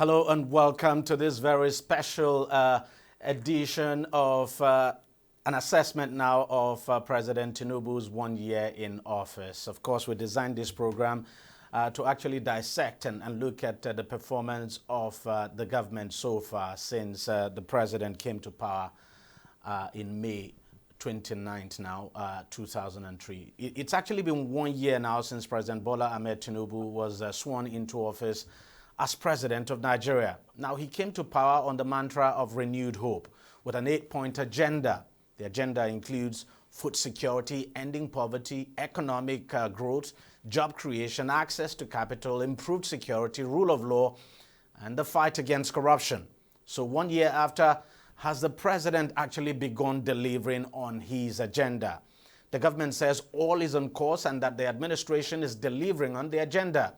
Hello and welcome to this very special edition of an assessment now of President Tinubu's 1 year in office. Of course, we designed this program to actually dissect and look at the performance of the government so far since the president came to power in May 29th now, 2003. It's actually been 1 year now since President Bola Ahmed Tinubu was sworn into office as president of Nigeria. Now, he came to power on the mantra of renewed hope with an 8-point agenda. The agenda includes food security, ending poverty, economic growth, job creation, access to capital, improved security, rule of law, and the fight against corruption. So 1 year after, has the president actually begun delivering on his agenda? The government says all is on course and that the administration is delivering on the agenda.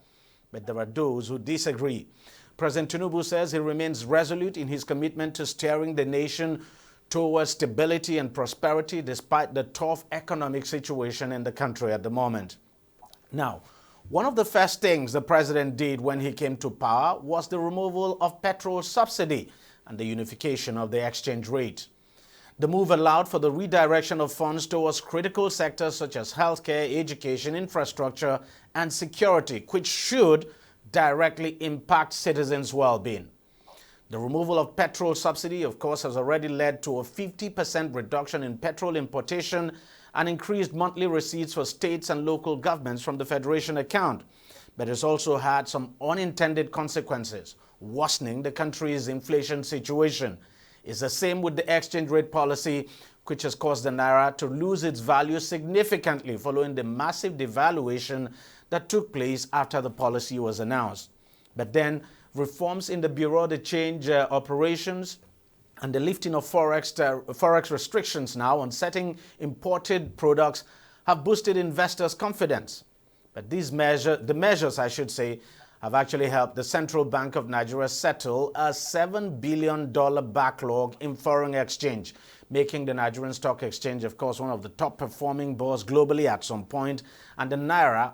But there are those who disagree. President Tinubu says he remains resolute in his commitment to steering the nation towards stability and prosperity despite the tough economic situation in the country at the moment. Now, one of the first things the president did when he came to power was the removal of petrol subsidy and the unification of the exchange rate. The move allowed for the redirection of funds towards critical sectors such as healthcare, education, infrastructure, and security, which should directly impact citizens' well-being. The removal of petrol subsidy, of course, has already led to a 50% reduction in petrol importation and increased monthly receipts for states and local governments from the Federation account. But it's also had some unintended consequences, worsening the country's inflation situation. It's the same with the exchange rate policy, which has caused the Naira to lose its value significantly following the massive devaluation that took place after the policy was announced. But then reforms in the Bureau de Change operations and the lifting of forex restrictions now on certain imported products have boosted investors' confidence. But the measures, I should say, have actually helped the Central Bank of Nigeria settle a $7 billion backlog in foreign exchange, making the Nigerian Stock Exchange, of course, one of the top-performing bourses globally at some point, and the Naira,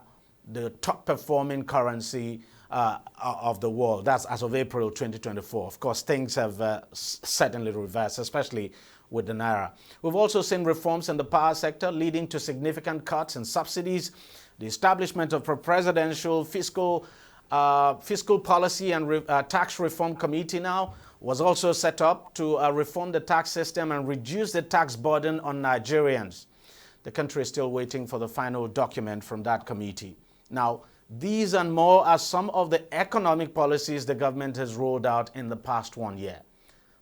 the top-performing currency of the world. That's as of April 2024. Of course, things have certainly reversed, especially with the Naira. We've also seen reforms in the power sector leading to significant cuts in subsidies. The establishment of a presidential fiscal policy and tax reform committee now was also set up to reform the tax system and reduce the tax burden on Nigerians. The country is still waiting for the final document from that committee. Now, these and more are some of the economic policies the government has rolled out in the past 1 year.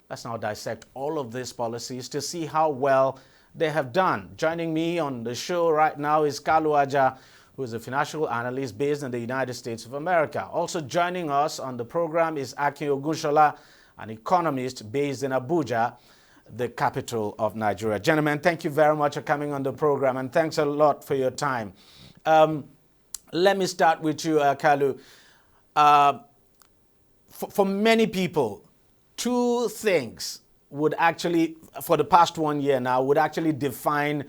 Let's now dissect all of these policies to see how well they have done. Joining me on the show right now is Kalu Aja, who is a financial analyst based in the United States of America. Also joining us on the program is Akin Ogunshola, an economist based in Abuja, the capital of Nigeria. Gentlemen, thank you very much for coming on the program, and thanks a lot for your time. Let me start with you, Kalu. For many people, two things would actually, for the past 1 year now, would actually define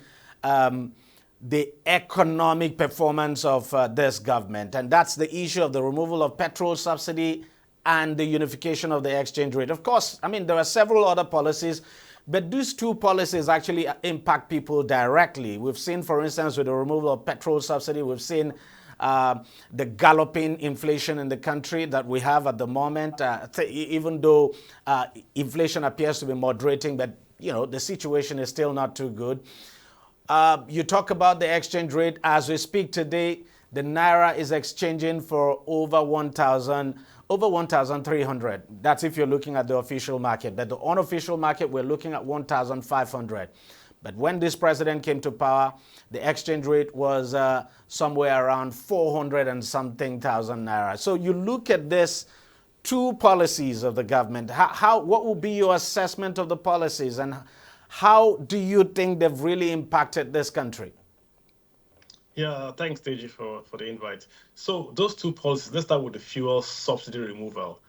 the economic performance of this government. And that's the issue of the removal of petrol subsidy and the unification of the exchange rate. Of course, I mean, there are several other policies, but these two policies actually impact people directly. We've seen, for instance, with the removal of petrol subsidy, we've seen the galloping inflation in the country that we have at the moment, even though inflation appears to be moderating, but, you know, the situation is still not too good. You talk about the exchange rate. As we speak today, the Naira is exchanging for over 1,300. That's if you're looking at the official market. But the unofficial market, we're looking at 1,500. But when this president came to power, the exchange rate was somewhere around 400 and something thousand Naira. So you look at this two policies of the government. What will be your assessment of the policies, and how do you think they've really impacted this country? Yeah, thanks, Deji, for the invite. So those two policies, let's start with the fuel subsidy removal.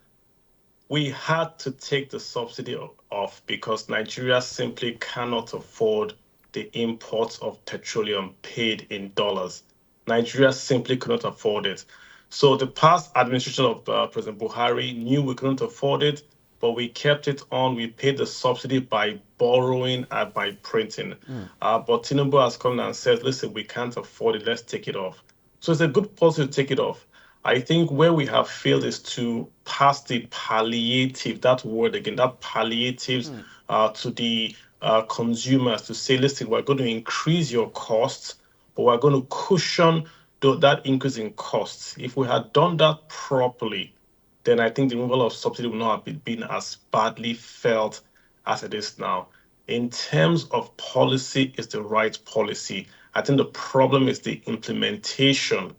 We had to take the subsidy off because Nigeria simply cannot afford the imports of petroleum paid in dollars. Nigeria simply could not afford it. So the past administration of President Buhari knew we couldn't afford it, but we kept it on. We paid the subsidy by borrowing and by printing. But Tinubu has come and said, listen, we can't afford it. Let's take it off. So it's a good policy to take it off. I think where we have failed is to pass the palliative, that word again, that palliatives to the consumers to say, listen, we're going to increase your costs, but we're going to cushion that increase in costs. If we had done that properly, then I think the removal of subsidy would not have been as badly felt as it is now. In terms of policy, it's the right policy. I think the problem is the implementation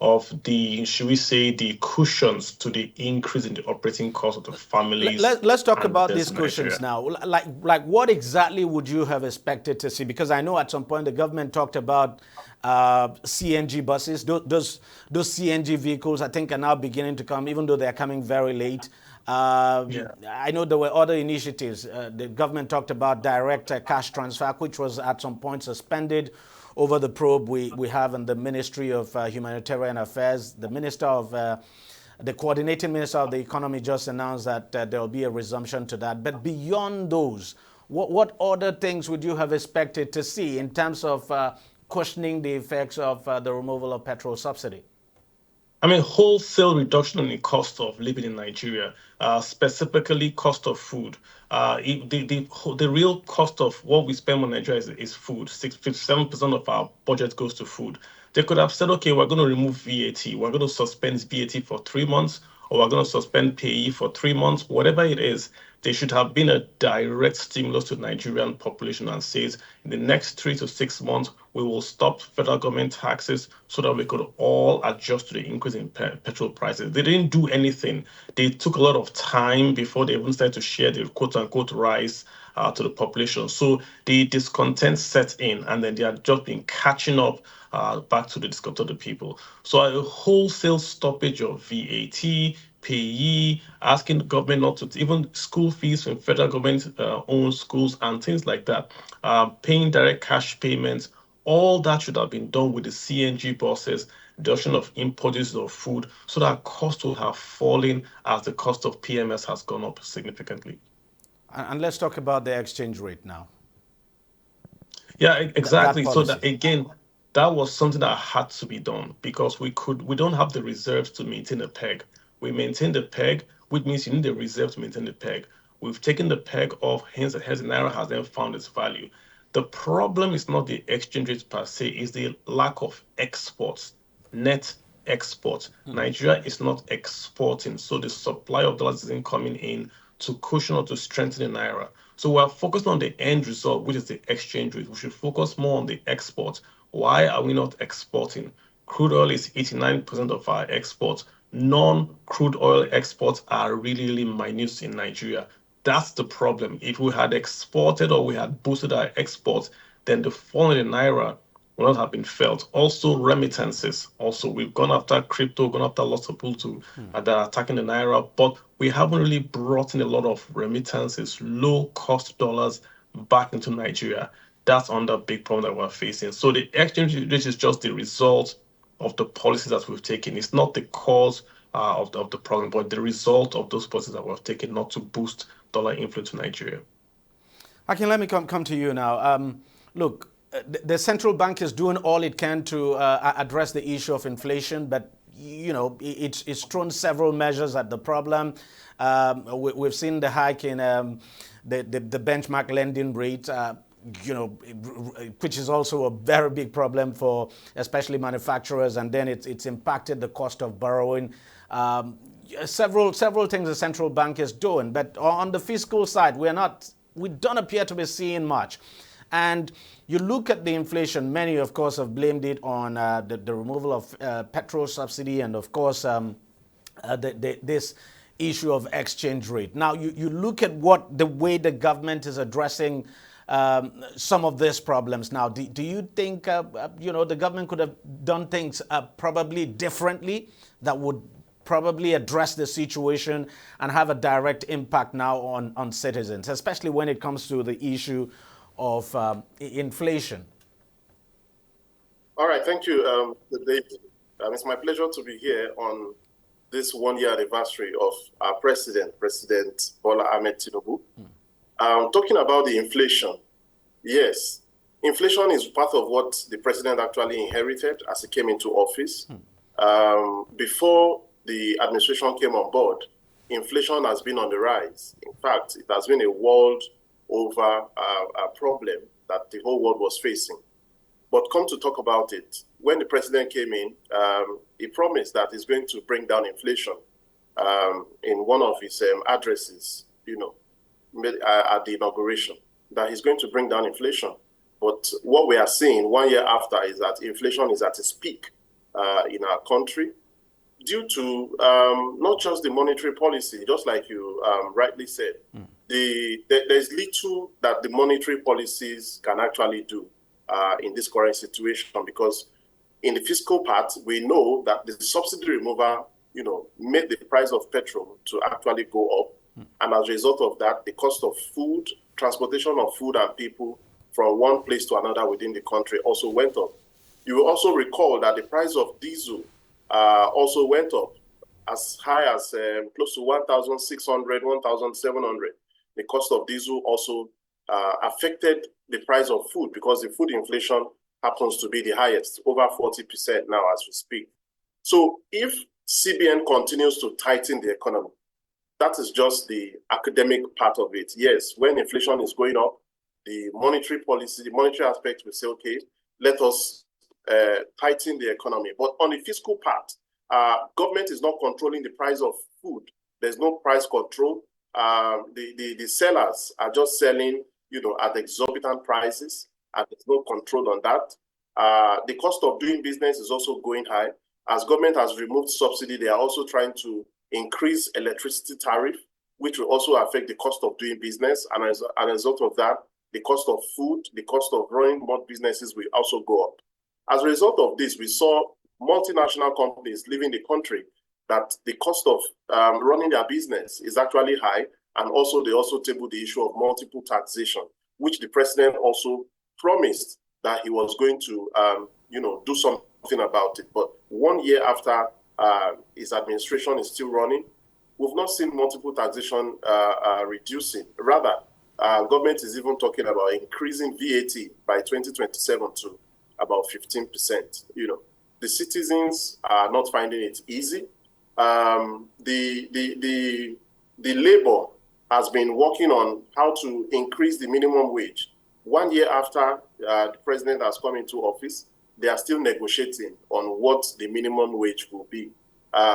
of the, should we say, the cushions to the increase in the operating cost of the families Let's talk and about this these in Nigeria. cushions now. Like what exactly would you have expected to see? Because I know at some point the government talked about CNG buses. Those CNG vehicles, I think, are now beginning to come, even though they're coming very late. Yeah. I know there were other initiatives. The government talked about direct cash transfer, which was at some point suspended over the probe we have in the Ministry of Humanitarian Affairs. The Minister of the coordinating minister of the economy just announced that there will be a resumption to that. But beyond those, what other things would you have expected to see in terms of cushioning the effects of the removal of petrol subsidy? I mean, wholesale reduction in the cost of living in Nigeria, specifically cost of food. The real cost of what we spend on Nigeria is food. 57% of our budget goes to food. They could have said, okay, we're going to remove VAT. We're going to suspend VAT for 3 months, or we're going to suspend payee for 3 months, whatever it is. There should have been a direct stimulus to the Nigerian population and says in the next 3 to 6 months, we will stop federal government taxes so that we could all adjust to the increase in petrol prices. They didn't do anything. They took a lot of time before they even started to share the quote unquote rise to the population. So the discontent set in, and then they have just been catching up back to the discomfort of the people. So a wholesale stoppage of VAT, payee, asking the government not to, even school fees from federal government owned schools and things like that, paying direct cash payments, all that should have been done with the CNG buses, reduction of imports of food, so that cost will have fallen as the cost of PMS has gone up significantly. And let's talk about the exchange rate now. Yeah, That exactly. So policy. that again, that was something that had to be done because we don't have the reserves to maintain the peg. We maintain the peg, which means you need the reserve to maintain the peg. We've taken the peg off, hence the naira has then found its value. The problem is not the exchange rate per se, is the lack of exports, net exports. Nigeria is not exporting, so the supply of dollars isn't coming in to cushion or to strengthen the naira. So we're focused on the end result, which is the exchange rate. We should focus more on the exports. Why are we not exporting? Crude oil is 89% of our exports. Non-crude oil exports are really, really minute in Nigeria. That's the problem. If we had exported or we had boosted our exports, then the fall in the naira will not have been felt. Also, remittances. Also, we've gone after crypto, gone after lots of people that are attacking the naira, but we haven't really brought in a lot of remittances, low cost dollars back into Nigeria. That's another big problem that we're facing. So the exchange rate is just the result of the policies that we've taken. It's not the cause of the problem, but the result of those policies that we've taken not to boost dollar inflow to Nigeria. Akin, let me come to you now. Look, the central bank is doing all it can to address the issue of inflation, but you know it's thrown several measures at the problem. We've seen the hike in the benchmark lending rate. Which is also a very big problem for especially manufacturers, and then it's impacted the cost of borrowing. Several things the central bank is doing, but on the fiscal side, we don't appear to be seeing much. And you look at the inflation, many of course have blamed it on the removal of petrol subsidy and of course this issue of exchange rate. Now you look at the way the government is addressing some of these problems now. Do you think the government could have done things probably differently that would probably address the situation and have a direct impact now on citizens, especially when it comes to the issue of inflation? All right, thank you, Dave. It's my pleasure to be here on this one-year anniversary of our President Bola Ahmed Tinubu. Talking about the inflation, yes, inflation is part of what the president actually inherited as he came into office. Before the administration came on board, inflation has been on the rise. In fact, it has been a world over problem that the whole world was facing. But come to talk about it, when the president came in, he promised that he's going to bring down inflation in one of his addresses, at the inauguration, that he's going to bring down inflation. But what we are seeing 1 year after is that inflation is at its peak in our country due to not just the monetary policy, just like you rightly said. There's little that the monetary policies can actually do in this current situation, because in the fiscal part, we know that the subsidy removal, made the price of petrol to actually go up. And as a result of that, the cost of food, transportation of food and people from one place to another within the country also went up. You will also recall that the price of diesel also went up as high as close to 1,600, 1,700. The cost of diesel also affected the price of food, because the food inflation happens to be the highest, over 40% now as we speak. So if CBN continues to tighten the economy, that is just the academic part of it. Yes, when inflation is going up, the monetary policy, the monetary aspect will say, okay, let us tighten the economy. But on the fiscal part, government is not controlling the price of food. There's no price control. The sellers are just selling, at exorbitant prices, and there's no control on that. The cost of doing business is also going high. As government has removed subsidy, they are also trying to increase electricity tariff, which will also affect the cost of doing business. And as a result of that, the cost of food, the cost of running more businesses will also go up. As a result of this, we saw multinational companies leaving the country, that the cost of running their business is actually high. And also, they also tabled the issue of multiple taxation, which the president also promised that he was going to, do something about it. But 1 year after his administration is still running, we've not seen multiple taxation reducing. Rather, government is even talking about increasing VAT by 2027 to about 15%. The citizens are not finding it easy. The labor has been working on how to increase the minimum wage. 1 year after the president has come into office, they are still negotiating on what the minimum wage will be.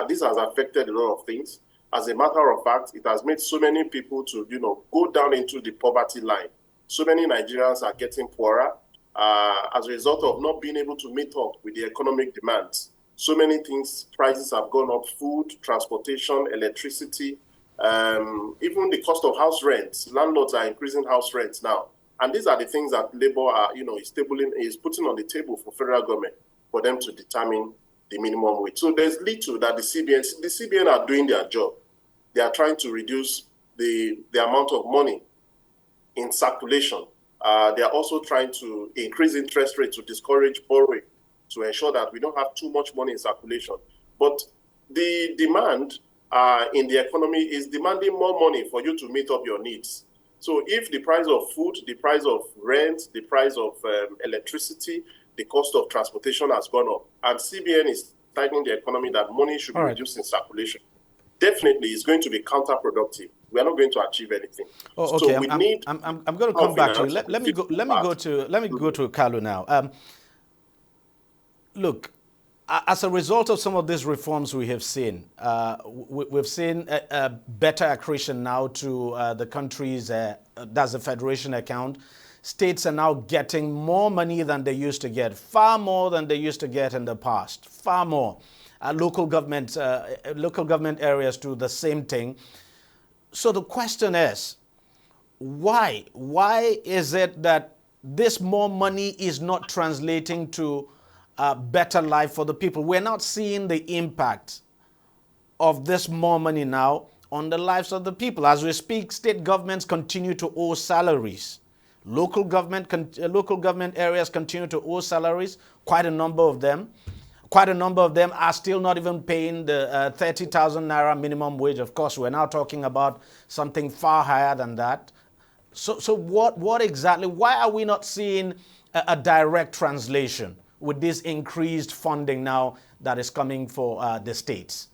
This has affected a lot of things. As a matter of fact, it has made so many people to, go down into the poverty line. So many Nigerians are getting poorer as a result of not being able to meet up with the economic demands. So many things, prices have gone up: food, transportation, electricity, even the cost of house rents. Landlords are increasing house rents now. And these are the things that Labour are, is putting on the table for federal government for them to determine the minimum wage. So there's little that the CBN are doing their job. They are trying to reduce the amount of money in circulation. They are also trying to increase interest rates to discourage borrowing, to ensure that we don't have too much money in circulation. But the demand in the economy is demanding more money for you to meet up your needs. So if the price of food, the price of rent, the price of electricity, the cost of transportation has gone up, and CBN is tightening the economy that money should be reduced in circulation, definitely it's going to be counterproductive. We are not going to achieve anything. Oh, okay. So we need. I'm going to come back to you. Let me go to Kalu now. Look, as a result of some of these reforms we have seen, we've seen a better accretion now to the country's, that's the federation account. States are now getting more money than they used to get, far more than they used to get in the past, far more. Local government areas do the same thing. So the question is, why? Why is it that this more money is not translating to a better life for the people? We're not seeing the impact of this more money now on the lives of the people. As we speak, state governments continue to owe salaries. Local government areas continue to owe salaries, quite a number of them. quite a number of them are still not even paying the 30,000 naira minimum wage. Of course, we're now talking about something far higher than that. So what exactly, why are we not seeing a direct translation with this increased funding now that is coming for the states?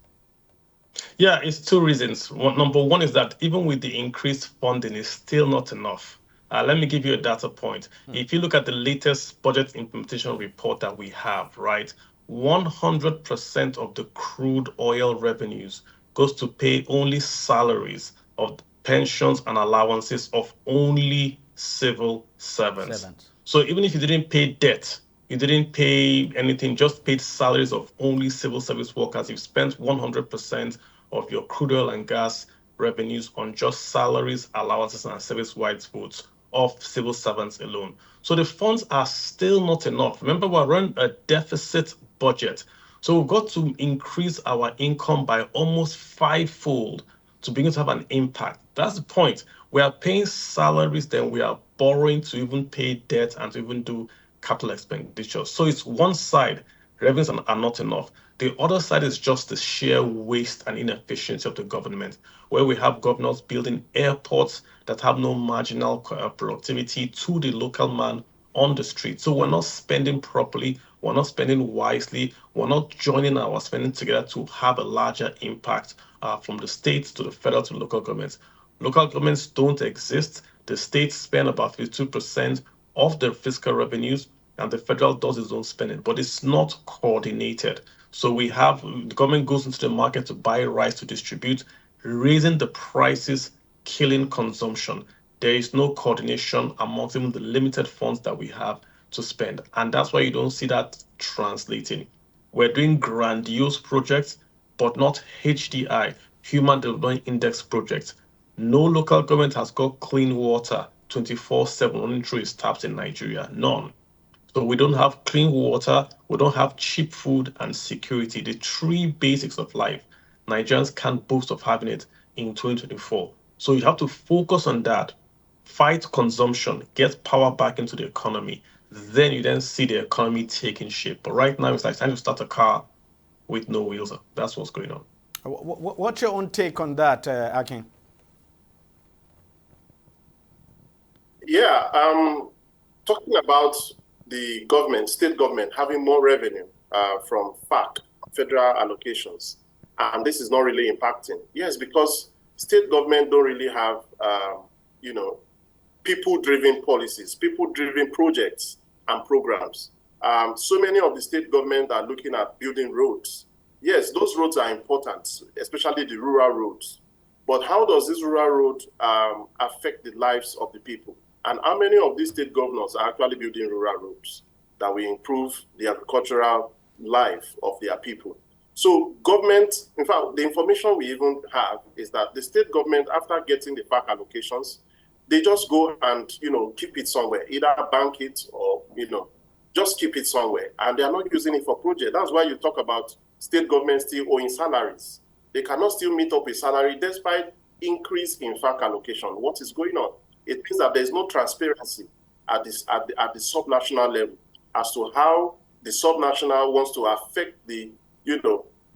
Yeah, it's two reasons. Number one is that even with the increased funding, it's still not enough. Let me give you a data point. If you look at the latest budget implementation report that we have, right, 100% of the crude oil revenues goes to pay only salaries of pensions and allowances of only civil servants. So even if you didn't pay debt, you didn't pay anything, just paid salaries of only civil service workers, you've spent 100% of your crude oil and gas revenues on just salaries, allowances, and service rights votes of civil servants alone. So the funds are still not enough. Remember, we're running a deficit budget. So we've got to increase our income by almost fivefold to begin to have an impact. That's the point. We are paying salaries, then we are borrowing to even pay debt and to even do capital expenditure. So it's one side, revenues are not enough. The other side is just the sheer waste and inefficiency of the government, where we have governors building airports that have no marginal productivity to the local man on the street. So we're not spending properly, we're not spending wisely, we're not joining our spending together to have a larger impact from the states to the federal to the local governments. Local governments don't exist. The states spend about 52% of their fiscal revenues, and the federal does its own spending, but it's not coordinated. So we have the government goes into the market to buy rice to distribute, raising the prices, killing consumption. There is no coordination amongst even the limited funds that we have to spend. And that's why you don't see that translating. We're doing grandiose projects, but not HDI, Human Development Index projects. No local government has got clean water 24/7 running through its taps in Nigeria. None. So we don't have clean water, we don't have cheap food and security, the three basics of life. Nigerians can't boast of having it in 2024. So you have to focus on that, fight consumption, get power back into the economy. Then you then see the economy taking shape. But right now it's like time to start a car with no wheels. That's what's going on. What's your own take on that, Akin? Yeah, talking about the government, state government, having more revenue from FAC, federal allocations, and this is not really impacting. Yes, because state government don't really have, people-driven policies, people-driven projects and programs. So many of the state government are looking at building roads. Yes, those roads are important, especially the rural roads. But how does this rural road affect the lives of the people? And how many of these state governors are actually building rural roads that will improve the agricultural life of their people? So government, in fact, the information we even have is that the state government, after getting the FAC allocations, they just go and, keep it somewhere, either bank it or, just keep it somewhere. And they are not using it for project. That's why you talk about state government still owing salaries. They cannot still meet up a salary despite increase in FAC allocation. What is going on? It means that there's no transparency at the subnational level as to how the subnational wants to affect the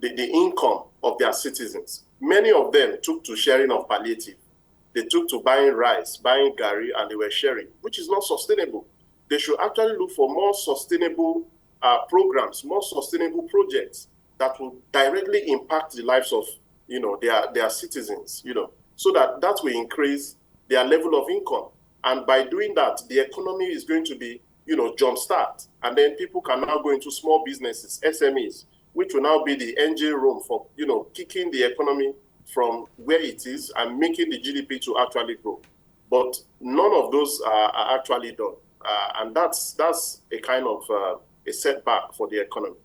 income of their citizens. Many of them took to sharing of palliative. They took to buying rice, buying gari, and they were sharing, which is not sustainable. They should actually look for more sustainable programs, more sustainable projects that will directly impact the lives of their citizens, so that will increase their level of income. And by doing that, the economy is going to be, jumpstart. And then people can now go into small businesses, SMEs, which will now be the engine room for, kicking the economy from where it is and making the GDP to actually grow. But none of those are actually done. And that's a kind of a setback for the economy.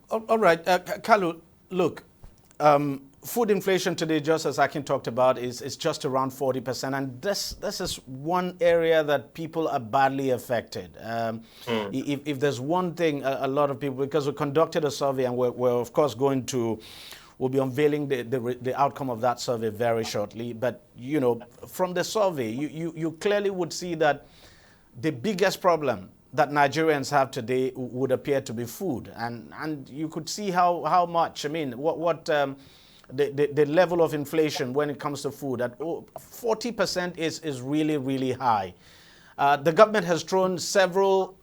All right, Kalu, look, food inflation today, just as Akin talked about, is just around 40%. And this is one area that people are badly affected. If there's one thing, a lot of people, because we conducted a survey and we're of course we'll be unveiling the outcome of that survey very shortly. But, from the survey, you clearly would see that the biggest problem that Nigerians have today would appear to be food, and you could see how much. I mean, the level of inflation when it comes to food at 40% is really high. The government has thrown several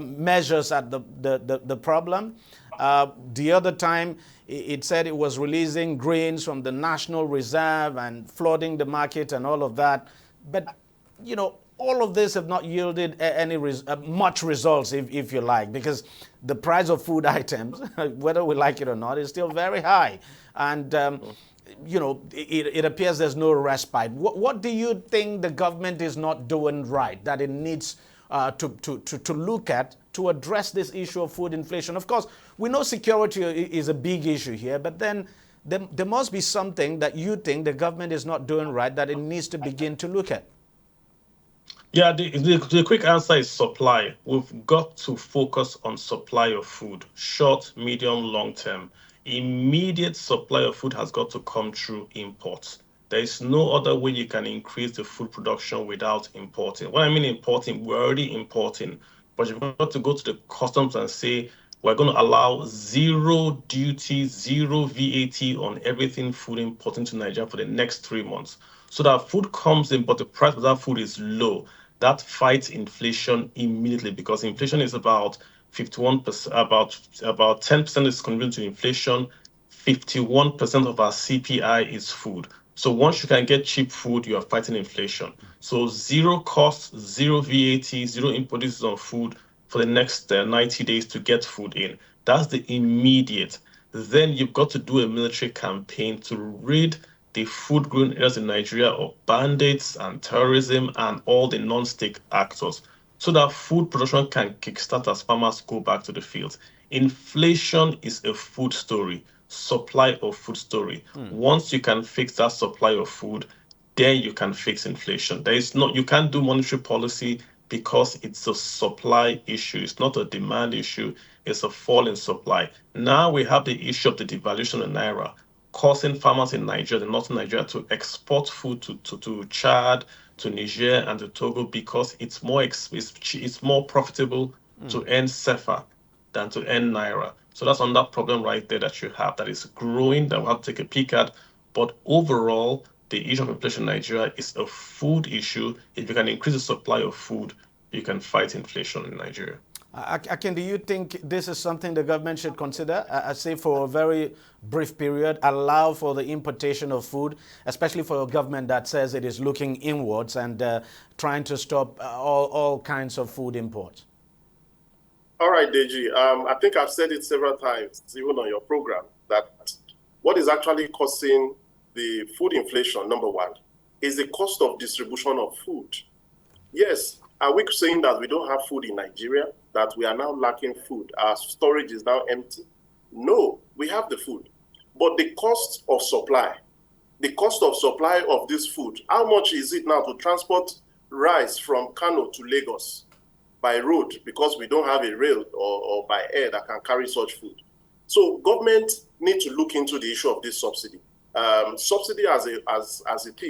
measures at the problem. The other time, it said it was releasing grains from the National Reserve and flooding the market and all of that. But, all of this have not yielded any much results, if you like, because the price of food items, whether we like it or not, is still very high. And, it appears there's no respite. What do you think the government is not doing right, that it needs to look at to address this issue of food inflation? Of course, we know security is a big issue here, but then there must be something that you think the government is not doing right that it needs to begin to look at. Yeah, the quick answer is supply. We've got to focus on supply of food, short, medium, long term. Immediate supply of food has got to come through imports. There is no other way you can increase the food production without importing. When I mean importing, we're already importing, but you've got to go to the customs and say, we're going to allow zero duty, zero VAT on everything food imported into Nigeria for the next 3 months. So that food comes in, but the price of that food is low. That fights inflation immediately, because inflation is about 51%, about 10% is contributing to inflation. 51% of our CPI is food. So once you can get cheap food, you are fighting inflation. So zero cost, zero VAT, zero import duties on food for the next 90 days to get food in. That's the immediate. Then you've got to do a military campaign to rid the food growing areas in Nigeria of bandits and terrorism and all the non-state actors, so that food production can kickstart as farmers go back to the fields. Inflation is a food story, supply of food story. Once you can fix that supply of food, then you can fix inflation. You can't do monetary policy because it's a supply issue. It's not a demand issue. It's a fall in supply. Now we have the issue of the devaluation of Naira, causing farmers in Nigeria, the northern Nigeria, to export food to Chad, to Niger, and to Togo, because it's more profitable to earn CFA than to earn Naira. So that's another problem right there that you have, that is growing, that we'll have to take a peek at. But overall, the issue of inflation in Nigeria is a food issue. If you can increase the supply of food, you can fight inflation in Nigeria. Akin, do you think this is something the government should consider? I say for a very brief period, allow for the importation of food, especially for a government that says it is looking inwards and trying to stop all kinds of food imports? All right, Deji. I think I've said it several times, even on your program, that what is actually causing the food inflation, number one, is the cost of distribution of food. Yes, are we saying that we don't have food in Nigeria, that we are now lacking food? Our storage is now empty? No, we have the food. But the cost of supply of this food, how much is it now to transport rice from Kano to Lagos by road, because we don't have a rail or by air that can carry such food? So government need to look into the issue of this subsidy. Subsidy as it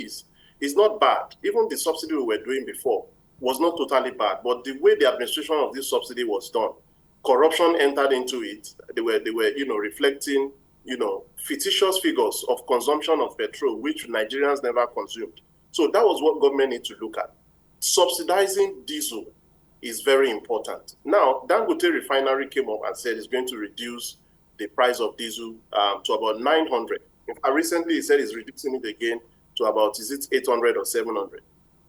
is not bad. Even the subsidy we were doing before was not totally bad, but the way the administration of this subsidy was done, corruption entered into it. They were reflecting, fictitious figures of consumption of petrol, which Nigerians never consumed. So that was what government need to look at. Subsidizing diesel is very important. Now, Dangote Refinery came up and said it's going to reduce the price of diesel to about 900. Recently, he said he's reducing it again to about, is it 800 or 700?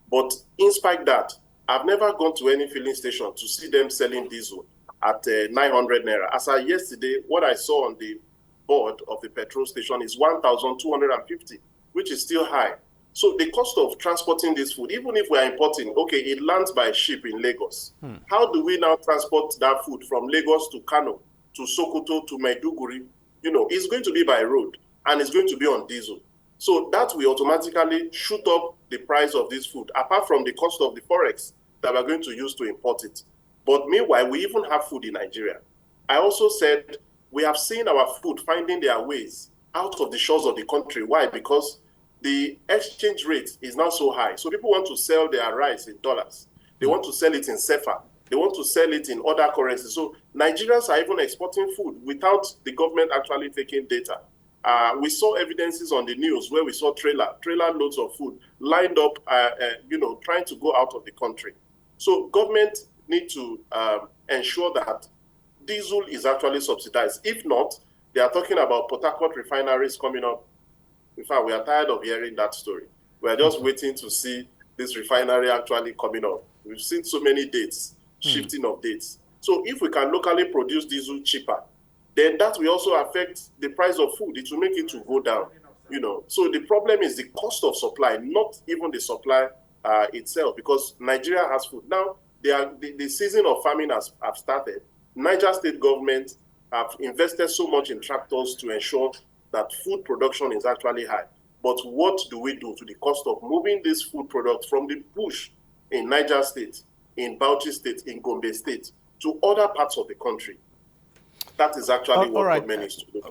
But in spite of that, I've never gone to any filling station to see them selling diesel at 900 naira. As of yesterday, what I saw on the board of the petrol station is 1,250, which is still high. So the cost of transporting this food, even if we are importing, okay, it lands by ship in Lagos. How do we now transport that food from Lagos to Kano, to Sokoto, to Maiduguri? It's going to be by road, and it's going to be on diesel. So that will automatically shoot up the price of this food, apart from the cost of the forex that we're going to use to import it. But meanwhile, we even have food in Nigeria. I also said we have seen our food finding their ways out of the shores of the country. Why? Because the exchange rate is now so high. So people want to sell their rice in dollars. They want to sell it in CFA. They want to sell it in other currencies. So Nigerians are even exporting food without the government actually taking data. We saw evidences on the news where we saw trailer loads of food lined up, trying to go out of the country. So government need to ensure that diesel is actually subsidized. If not, they are talking about Port Harcourt refineries coming up. In fact, we are tired of hearing that story. We are just waiting to see this refinery actually coming up. We've seen so many dates, shifting of dates. So if we can locally produce diesel cheaper, then that will also affect the price of food. It will make it to go down. So the problem is the cost of supply, not even the supply itself, because Nigeria has food. Now, the season of famine have started. Niger state government have invested so much in tractors to ensure that food production is actually high. But what do we do to the cost of moving this food product from the bush in Niger state, in Bauchi state, in Gombe state, to other parts of the country? That is actually what government needs to do.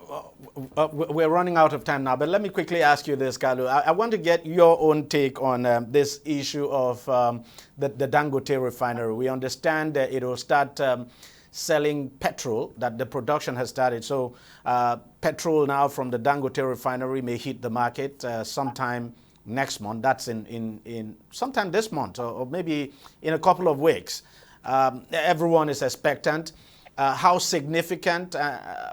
We're running out of time now, but let me quickly ask you this, Kalu. I want to get your own take on this issue of the Dangote refinery. We understand that it will start selling petrol, that the production has started. So petrol now from the Dangote refinery may hit the market sometime next month. That's in sometime this month or maybe in a couple of weeks. Everyone is expectant. How significant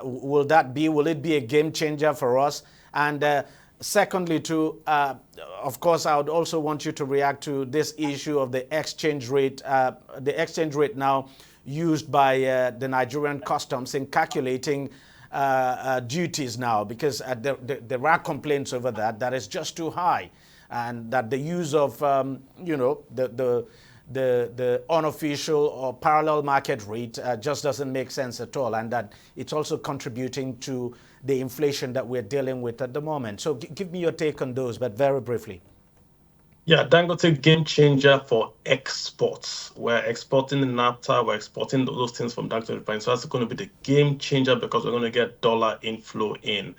will that be? Will it be a game changer for us? And secondly, of course, I would also want you to react to this issue of the exchange rate. The exchange rate now used by the Nigerian customs in calculating duties now, because there are complaints over that is just too high, and that the use of the unofficial or parallel market rate just doesn't make sense at all, and that it's also contributing to the inflation that we're dealing with at the moment. So give me your take on those, but very briefly. Yeah, Dangote game changer for exports. We're exporting the NAFTA, we're exporting those things from Dangote refinery. So that's going to be the game changer because we're going to get dollar inflow in.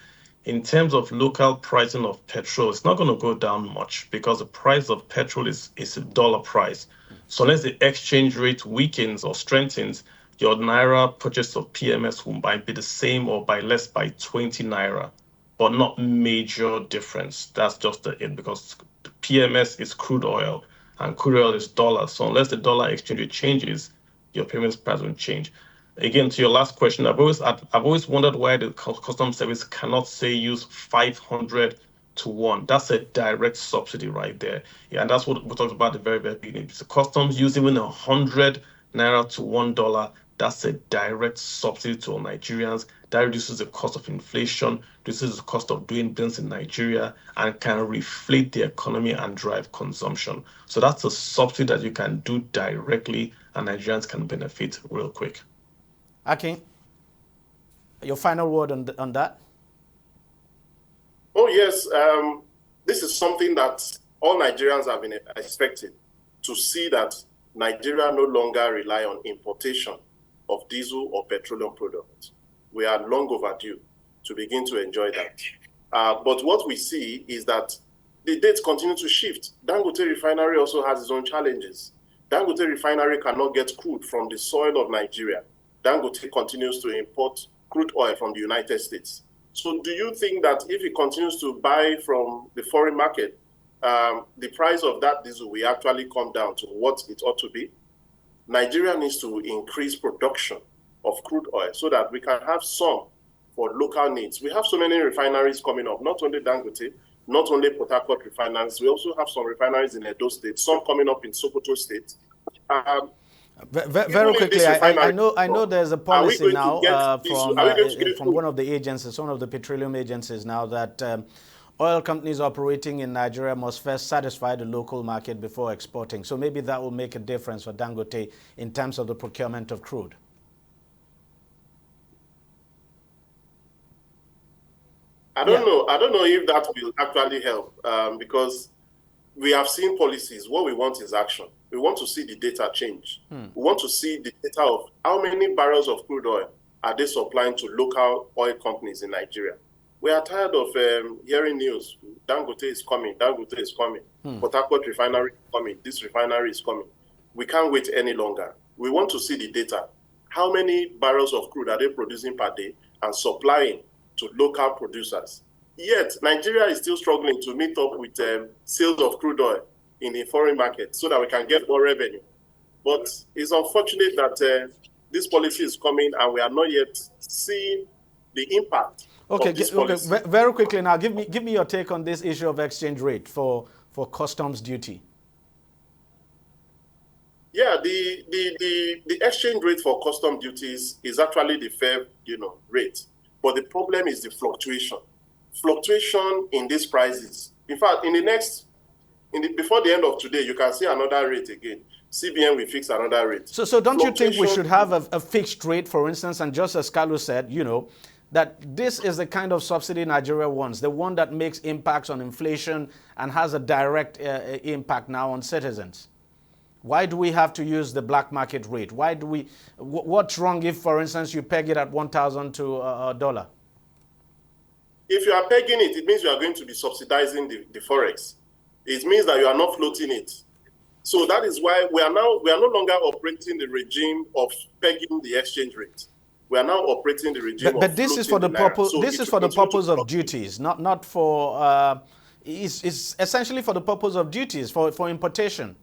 In terms of local pricing of petrol, it's not going to go down much because the price of petrol is a dollar price. So unless the exchange rate weakens or strengthens, your Naira purchase of PMS might be the same or by less by 20 Naira, but not major difference. That's just it, because PMS is crude oil and crude oil is dollars. So unless the dollar exchange rate changes, your payments price won't change. Again, to your last question, I've always wondered why the customs service cannot say use 500 to 1. That's a direct subsidy right there. Yeah, and that's what we talked about at the very, very beginning. So customs use even 100 Naira to $1. That's a direct subsidy to all Nigerians. That reduces the cost of inflation, reduces the cost of doing business in Nigeria, and can reflate the economy and drive consumption. So that's a subsidy that you can do directly, and Nigerians can benefit real quick. Akin, your final word on that? Oh, yes. This is something that all Nigerians have been expecting, to see that Nigeria no longer rely on importation of diesel or petroleum products. We are long overdue to begin to enjoy that. But what we see is that the dates continue to shift. Dangote refinery also has its own challenges. Dangote refinery cannot get crude from the soil of Nigeria. Dangote continues to import crude oil from the United States. So do you think that if it continues to buy from the foreign market, the price of that diesel will actually come down to what it ought to be? Nigeria needs to increase production of crude oil so that we can have some for local needs. We have so many refineries coming up, not only Dangote, not only Port Harcourt refineries. We also have some refineries in Edo State, some coming up in Sokoto State. Very quickly, I know there's a policy now from one of the agencies, one of the petroleum agencies now, that oil companies operating in Nigeria must first satisfy the local market before exporting. So maybe that will make a difference for Dangote in terms of the procurement of crude. I don't know if that will actually help, because we have seen policies. What we want is action. We want to see the data change. We want to see the data of how many barrels of crude oil are they supplying to local oil companies in Nigeria. We are tired of hearing news. Dangote is coming. Port Harcourt refinery is coming. This refinery is coming. We can't wait any longer. We want to see the data. How many barrels of crude are they producing per day and supplying to local producers? Yet, Nigeria is still struggling to meet up with sales of crude oil in the foreign market so that we can get more revenue. But it's unfortunate that this policy is coming and we are not yet seeing the impact of this policy. Okay. Very quickly now, give me your take on this issue of exchange rate for customs duty. Yeah, the exchange rate for custom duties is actually the fair, rate. But the problem is the fluctuation. Fluctuation in these prices. In fact, before the end of today, you can see another rate again. CBN will fix another rate. So don't you think we should have a fixed rate, for instance, and just as Carlos said, that this is the kind of subsidy Nigeria wants, the one that makes impacts on inflation and has a direct impact now on citizens? Why do we have to use the black market rate? What's wrong if, for instance, you peg it at 1,000 to a dollar? If you are pegging it, it means you are going to be subsidizing the forex. It means that you are not floating it. So that is why we are no longer operating the regime of pegging the exchange rate. We are now operating the regime but this is for the purpose. So this is for the purpose of duties, not for. It's essentially for the purpose of duties for importation.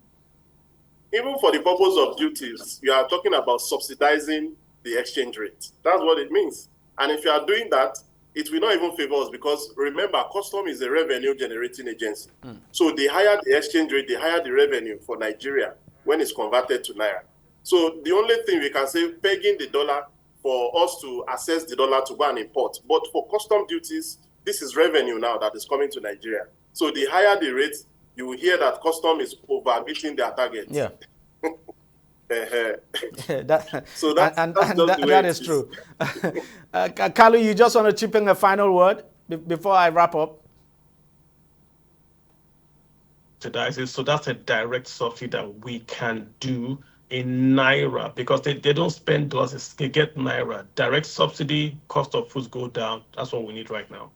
Even for the purpose of duties, you are talking about subsidizing the exchange rate. That's what it means. And if you are doing that, it will not even favor us because remember, custom is a revenue generating agency. So the higher the exchange rate, the higher the revenue for Nigeria when it's converted to Naira. So the only thing we can say, pegging the dollar for us to access the dollar to go and import. But for custom duties, this is revenue now that is coming to Nigeria. So the higher the rate, you will hear that custom is over meeting their target. Yeah. So that is true. Carlo, you just want to chip in a final word before I wrap up? So that's a direct subsidy that we can do in Naira because they don't spend dollars, they get Naira. Direct subsidy, cost of foods go down. That's what we need right now.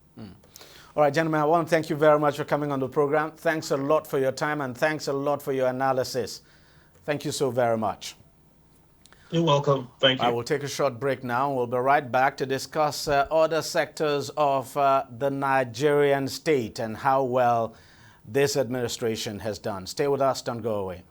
All right, gentlemen, I want to thank you very much for coming on the program. Thanks a lot for your time and thanks a lot for your analysis. Thank you so very much. You're welcome. Thank you. I will take a short break now. We'll be right back to discuss other sectors of the Nigerian state and how well this administration has done. Stay with us. Don't go away.